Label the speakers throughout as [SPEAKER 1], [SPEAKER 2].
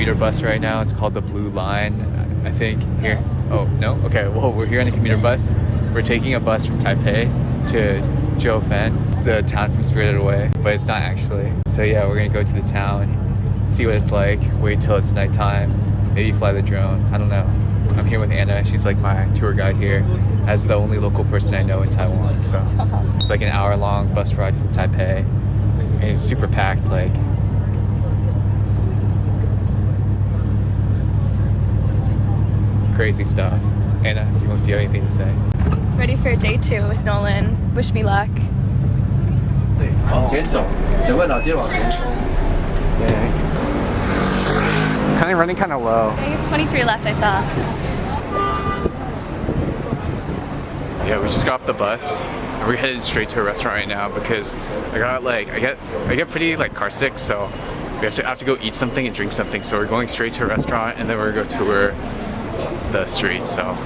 [SPEAKER 1] commuter bus right now. It's called the Blue Line, I think. Here. Oh, no? Okay, well, we're here on a commuter bus. We're taking a bus from Taipei to Jiufen. It's the town from Spirited Away, but it's not actually. So yeah, we're gonna go to the town, see what it's like, wait till it's nighttime, maybe fly the drone. I don't know. I'm here with Anna. She's like my tour guide here, as the only local person I know in Taiwan. So it's like an hour-long bus ride from Taipei, and it's super packed. Like, crazy stuff. Anna, do you have anything to say?
[SPEAKER 2] Ready for day 2 with Nolan. Wish me luck.
[SPEAKER 1] Kind of running kind of low.
[SPEAKER 2] I have 23 left, I saw.
[SPEAKER 1] Yeah, we just got off the bus and we're headed straight to a restaurant right now because I get pretty like car sick, so we have to go eat something and drink something. So we're going straight to a restaurant and then we're gonna go tour the street. So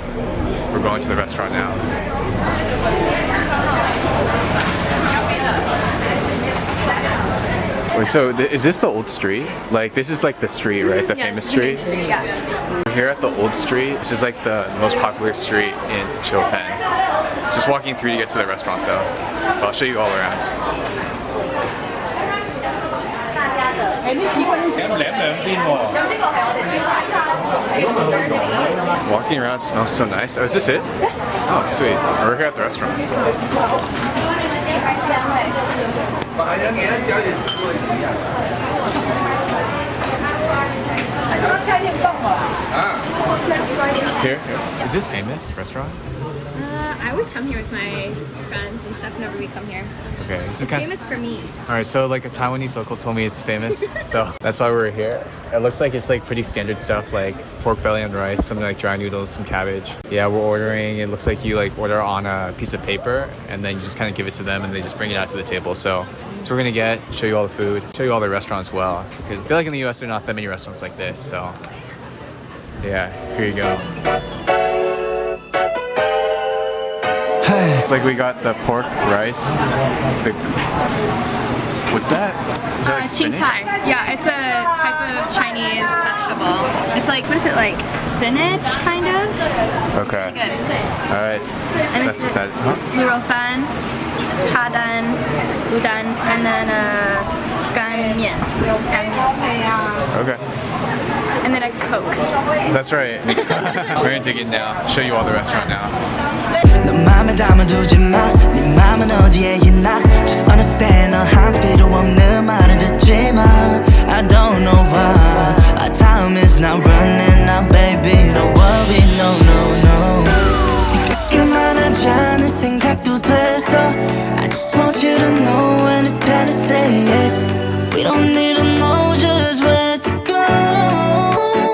[SPEAKER 1] we're going to the restaurant now. Wait, so is this the old street? Like, this is like the street, right? The famous street?
[SPEAKER 2] Yeah.
[SPEAKER 1] We're here at the old street. This is like the most popular street in Jiufen. Just walking through to get to the restaurant though. But I'll show you all around. Walking around smells so nice. Oh, is this it? Oh, sweet. We're here at the restaurant. Here? Is this famous restaurant?
[SPEAKER 2] I always come here with my friends and stuff whenever we come here.
[SPEAKER 1] Okay, this is
[SPEAKER 2] It's famous for me.
[SPEAKER 1] Alright, so like a Taiwanese local told me it's famous, so that's why we're here. It looks like it's like pretty standard stuff, like pork belly and rice, something like dry noodles, some cabbage. Yeah, we're ordering. It looks like you like order on a piece of paper and then you just kind of give it to them and they just bring it out to the table. So we're gonna get, show you all the food, show you all the restaurants well. Because I feel like in the US there are not that many restaurants like this, so yeah, here you go. It's like we got the pork rice. What's that? Is that like spinach?
[SPEAKER 2] Yeah, it's a type of Chinese vegetable. It's like, what is it, like spinach, kind of?
[SPEAKER 1] Okay.
[SPEAKER 2] It's really good.
[SPEAKER 1] Alright.
[SPEAKER 2] And it's Fan, Chadan, Udon, and then gan mian.
[SPEAKER 1] Okay.
[SPEAKER 2] And then a Coke.
[SPEAKER 1] That's right. We're gonna dig in now. Show you all the restaurant now.
[SPEAKER 3] Just understand 필요 없는 말을 듣지 마. I don't know why our time is not running out, baby. Don't worry, no, no, no. 생각 그만하자는 생각도 됐어. I just want you to know when it's time to say yes. We don't need to know just where to go.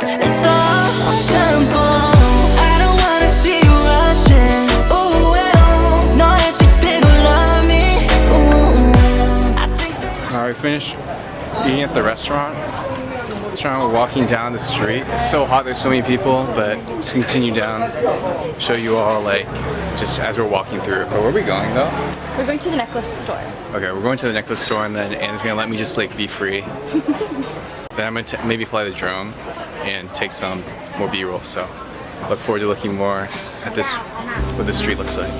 [SPEAKER 3] It's all on tempo. I don't wanna see you rushing.
[SPEAKER 1] Alright, we finished eating at the restaurant. We're walking down the street. It's so hot, there's so many people, but let's continue down, show you all like just as we're walking through. But where are we going though?
[SPEAKER 2] We're going to the necklace store.
[SPEAKER 1] Okay, we're going to the necklace store and then Anna's gonna let me just like be free. Then I'm gonna maybe fly the drone and take some more B-roll. So look forward to looking more at this, what the street looks like.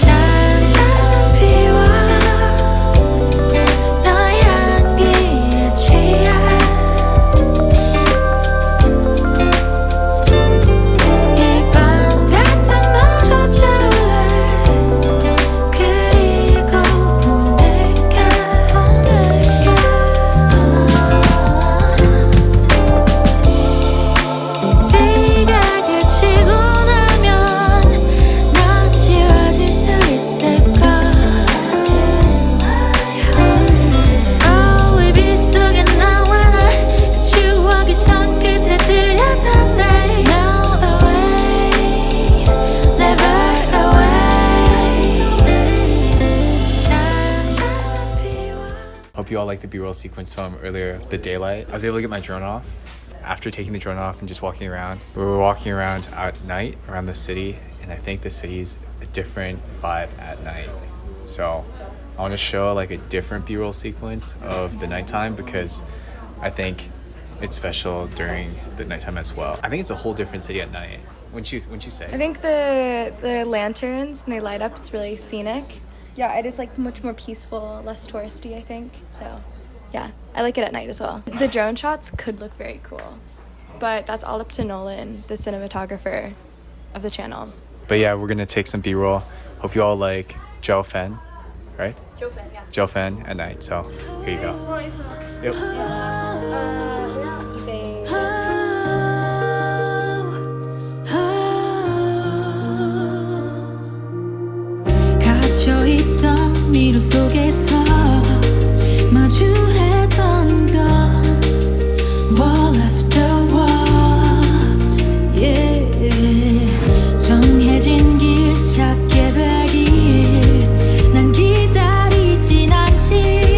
[SPEAKER 3] Shine
[SPEAKER 1] Hope you all like the B-roll sequence from earlier, the daylight. I was able to get my drone off. After taking the drone off and just walking around, we were walking around at night around the city, and I think the city's a different vibe at night. So I want to show like a different B-roll sequence of the nighttime because I think it's special during the nighttime as well. I think it's a whole different city at night. Wouldn't you say?
[SPEAKER 4] I think the lanterns and they light up, it's really scenic. Yeah, it is like much more peaceful, less touristy, I think. So yeah, I like it at night as well. The drone shots could look very cool, but that's all up to Nolan, the cinematographer of the channel.
[SPEAKER 1] But yeah, we're gonna take some B-roll. Hope you all like Jiufen, right?
[SPEAKER 4] Jiufen, yeah.
[SPEAKER 1] Jiufen at night. So here you go. Yep.
[SPEAKER 5] 갇혀있던 미로 속에서 마주했던 건 wall after wall, yeah. 정해진 길 찾게 되길 난 기다리진 않지.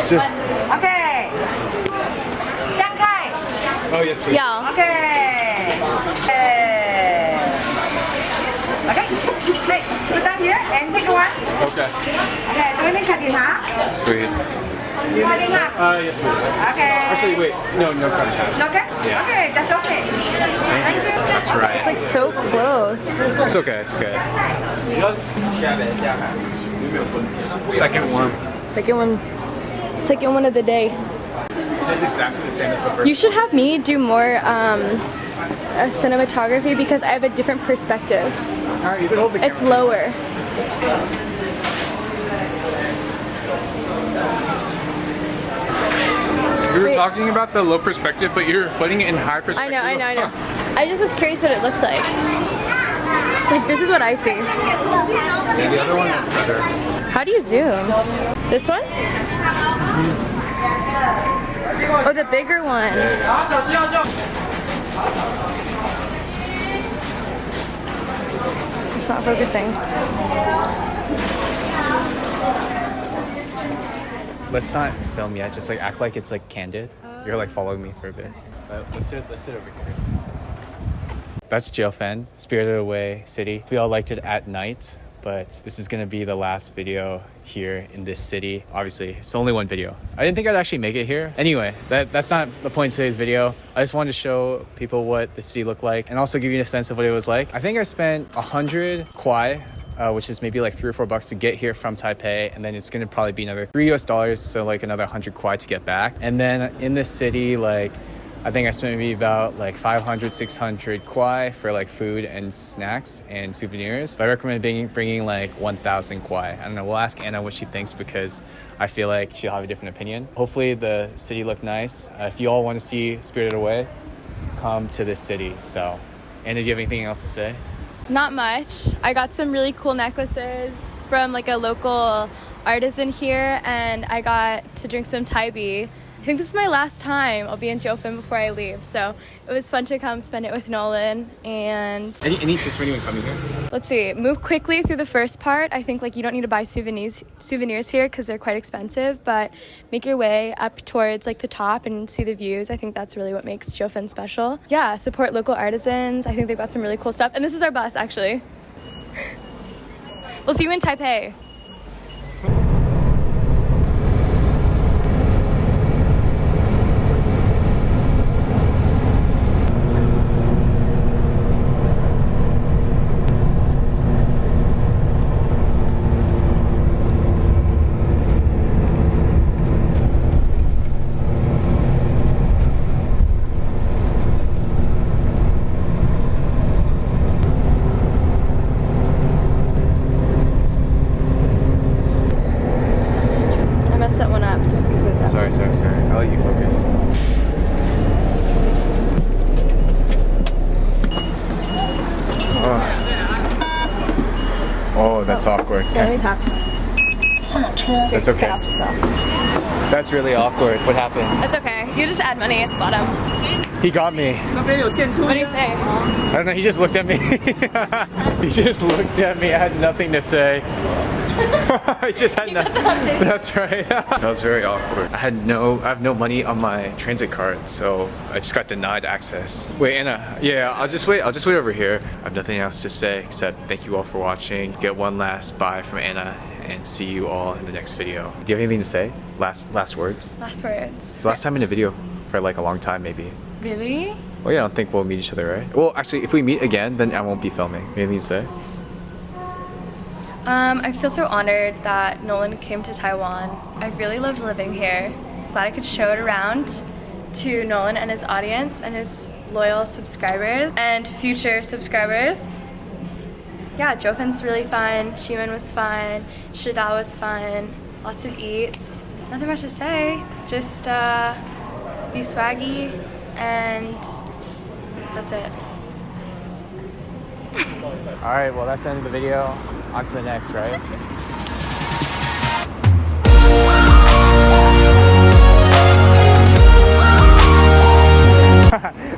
[SPEAKER 6] Okay. Shanghai.
[SPEAKER 1] Oh yes, please.
[SPEAKER 4] Yeah.
[SPEAKER 6] Okay. Okay. Wait, put that here and take one.
[SPEAKER 1] Okay.
[SPEAKER 6] Okay, do you need cutting half?
[SPEAKER 1] Sweet.
[SPEAKER 6] Cutting half.
[SPEAKER 7] Yes, please.
[SPEAKER 6] Okay.
[SPEAKER 7] Actually, wait. No cutting half.
[SPEAKER 6] Okay?
[SPEAKER 1] Yeah.
[SPEAKER 6] Okay, that's okay. Thank you.
[SPEAKER 1] That's right.
[SPEAKER 4] It's like so close.
[SPEAKER 1] It's okay. It's okay.
[SPEAKER 7] Second one.
[SPEAKER 4] Second one of the day.
[SPEAKER 7] This is exactly the same as the first.
[SPEAKER 4] You should have me do more cinematography because I have a different perspective.
[SPEAKER 7] Alright, you can hold the
[SPEAKER 4] It's lower.
[SPEAKER 7] We were
[SPEAKER 4] Wait.
[SPEAKER 7] talking about the low perspective, but you're putting it in high
[SPEAKER 4] I
[SPEAKER 7] perspective.
[SPEAKER 4] know. I just was curious what it looks like. Like this is what I see.
[SPEAKER 7] Yeah, the other one is better.
[SPEAKER 4] How do you zoom? This one? Oh, the bigger one. It's not focusing.
[SPEAKER 1] Let's not film yet. Just like act like it's like candid. You're like following me for a bit. Let's sit over here. That's Jiufen, Spirited Away City. We all liked it at night, but this is gonna be the last video here in this city. Obviously, it's only one video. I didn't think I'd actually make it here. Anyway, that's not the point of today's video. I just wanted to show people what the city looked like and also give you a sense of what it was like. I think I spent 100 kwai, which is maybe like $3 or $4 to get here from Taipei, and then it's gonna probably be another $3 US, so like another 100 kwai to get back. And then in this city, like I think I spent maybe about like 500, 600 kwai for like food and snacks and souvenirs. But I recommend bringing like 1,000 kwai. I don't know, we'll ask Anna what she thinks because I feel like she'll have a different opinion. Hopefully the city looked nice. If you all want to see Spirited Away, come to this city. So, Anna, do you have anything else to say?
[SPEAKER 4] Not much. I got some really cool necklaces from like a local artisan here, and I got to drink some Thai bee. I think this is my last time I'll be in Jiufen before I leave, so it was fun to come spend it with Nolan. And
[SPEAKER 7] Any tips for anyone coming here?
[SPEAKER 4] let's see, move quickly through the first part. I think like you don't need to buy souvenirs here because they're quite expensive, but make your way up towards like the top and see the views. I think that's really what makes Jiufen special. Yeah, support local artisans. I think they've got some really cool stuff. And this is our bus, actually. We'll see you in Taipei.
[SPEAKER 1] Sorry. I'll let you focus. Oh, that's awkward.
[SPEAKER 4] Let me talk.
[SPEAKER 1] That's okay. That's really awkward. What happened?
[SPEAKER 4] That's okay. You just add money at the bottom.
[SPEAKER 1] He got me.
[SPEAKER 4] What do you say?
[SPEAKER 1] I don't know, he just looked at me. He just looked at me. I had nothing to say. I just had nothing. That's right. That was very awkward. I have no money on my transit card, so I just got denied access. Wait, Anna. Yeah, I'll just wait over here. I have nothing else to say except thank you all for watching. Get one last bye from Anna and see you all in the next video. Do you have anything to say? Last words?
[SPEAKER 4] Last words.
[SPEAKER 1] Last time in a video for like a long time maybe.
[SPEAKER 4] Really?
[SPEAKER 1] Well, yeah, I don't think we'll meet each other, right? Well, actually, if we meet again, then I won't be filming. Anything to say?
[SPEAKER 4] I feel so honored that Nolan came to Taiwan. I really loved living here. Glad I could show it around to Nolan and his audience and his loyal subscribers and future subscribers. Yeah, Jiufen's really fun, Ximen was fun, Shida was fun, lots of eats. Nothing much to say, just be swaggy and that's it.
[SPEAKER 1] Alright, well that's the end of the video. On to the next, right?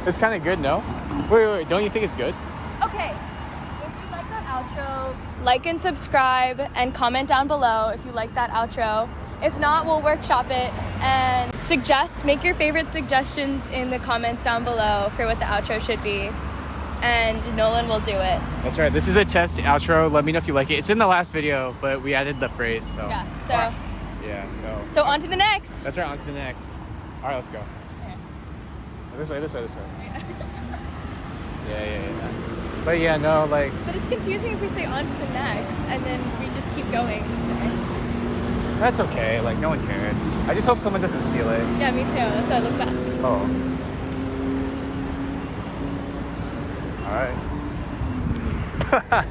[SPEAKER 1] It's kind of good, no? Wait, don't you think it's good?
[SPEAKER 4] Okay, if you like that outro, like and subscribe and comment down below if you like that outro. If not, we'll workshop it and make your favorite suggestions in the comments down below for what the outro should be. And Nolan will do it.
[SPEAKER 1] That's right. This is a test outro. Let me know if you like it. It's in the last video, but we added the phrase. So.
[SPEAKER 4] Yeah,
[SPEAKER 1] so.
[SPEAKER 4] So on to the next.
[SPEAKER 1] That's right, on to the next. All right, let's go.
[SPEAKER 4] Okay.
[SPEAKER 1] This way. Yeah. But yeah, no, like.
[SPEAKER 4] But it's confusing if we say on to the next and then we just keep going. So.
[SPEAKER 1] That's okay. Like, no one cares. I just hope someone doesn't steal it.
[SPEAKER 4] Yeah, me too. That's why I look back.
[SPEAKER 1] Oh. All right.